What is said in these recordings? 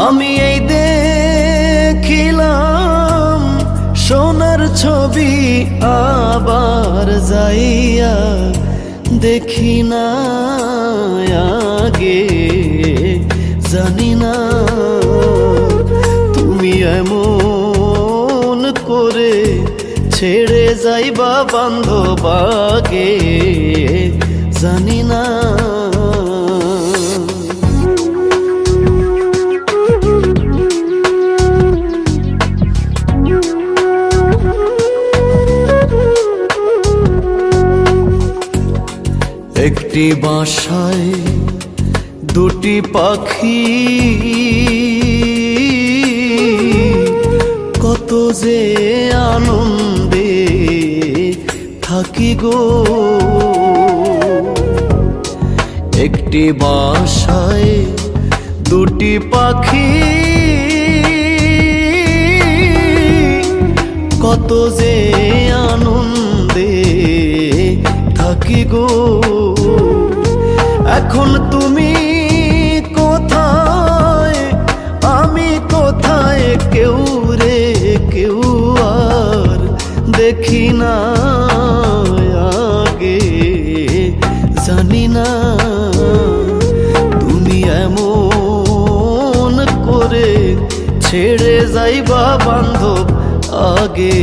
আমি এই দেখিলাম সোনার ছবি, আবার যাইয়া দেখি না আগে। জানি না তুমি এমন করে ছেড়ে যাইবা বান্ধব আগে। জানি না একটি বাসায় দুটি পাখি, কত যে আনন্দে থাকি গো। একটি বাসায় দুটি পাখি, কত যে আনন্দে থাকি গো। এখন তুমি কোথায়, আমি কোথায়, কেউ রে কেউ আর দেখি না আগে। জানি না তুমি এমন করে ছেড়ে যাইবা বান্ধব আগে।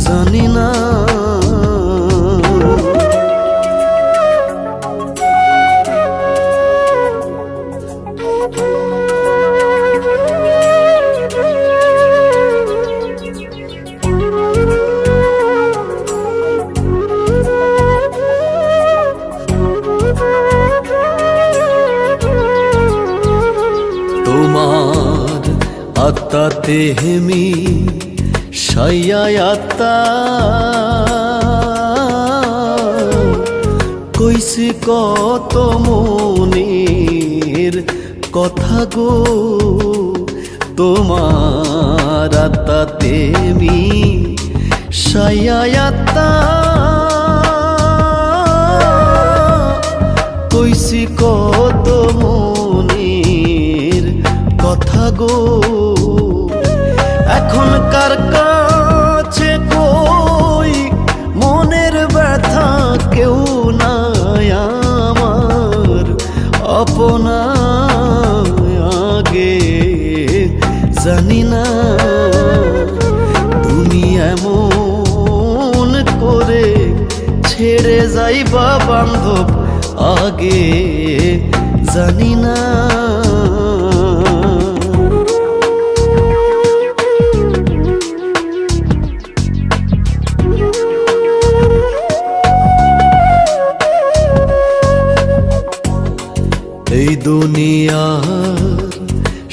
জানি না তোমার আত্মাতে হেমি সাইয়া আত্মা, কইছি কত মনের কথা গো। তোমার আত্মাতে হেমি সাইয়া আত্মা, কইছি কত মনের কথা গো। এখন কার কাছে কই মনের ব্যথা, কেউ নাই আমার আপনা আগে। জানি না তুমি এমন করে ছেড়ে যাইবা বান্ধব আগে। জানি না এই দুনিয়ার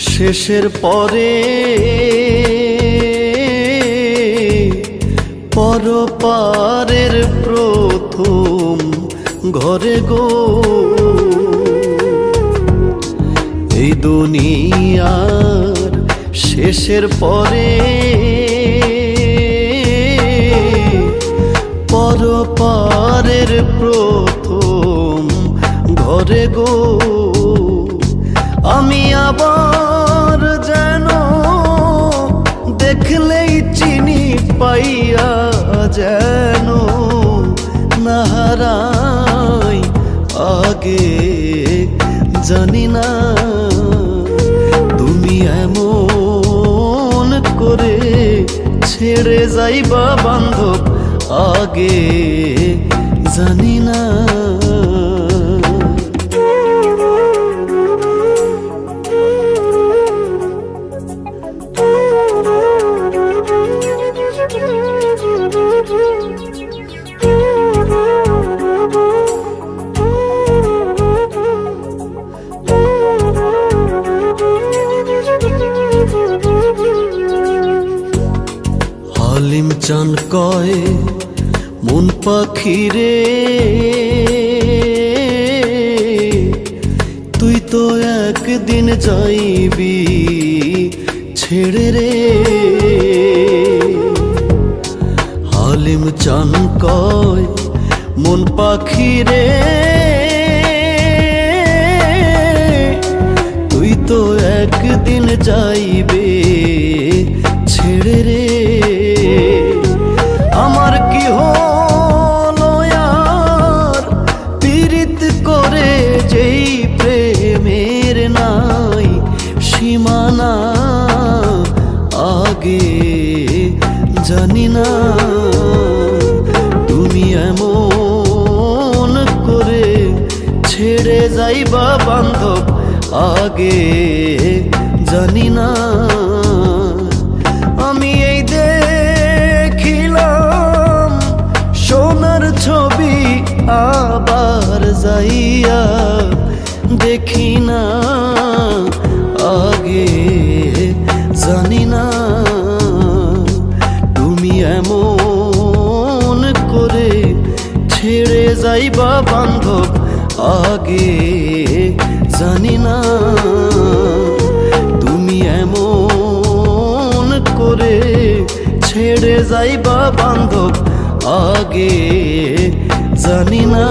শেষের পরে পরপারের প্রথম ঘরে গো। এই দুনিয়ার শেষের পরে পরপারের প্রথম ঘরে গো। আমি আবার যেন দেখলেই চিনি পাইয়া, যেন না হারাই আগে। জানি না তুমি এমন করে ছেড়ে যাইবা বান্ধব আগে। জানি না হালিম চান কয় মন পাখি রে, তুই তো একদিন যাইবি ছেড়ে রে। হালিম চান কয় মন পাখি রে, তুই তো এক একদিন যাইবে ছেড়ে রে। আমার কি হলো আর পীড়িত করে, যেই প্রেমের নাই সীমানা, আগে জানি না তুমি এমন করে ছেড়ে যাইবা বান্ধব, আগে জানি না। আমি এই দেখিলাম সোনার ছবি, আবার যাইয়া দেখি না, আগে জানি না তুমি এমন করে ছেড়ে যাইবা বান্ধব, আগে জানি না তুমি এমন করে ছেড়ে যাইবা বান্ধব, আগে জানি না।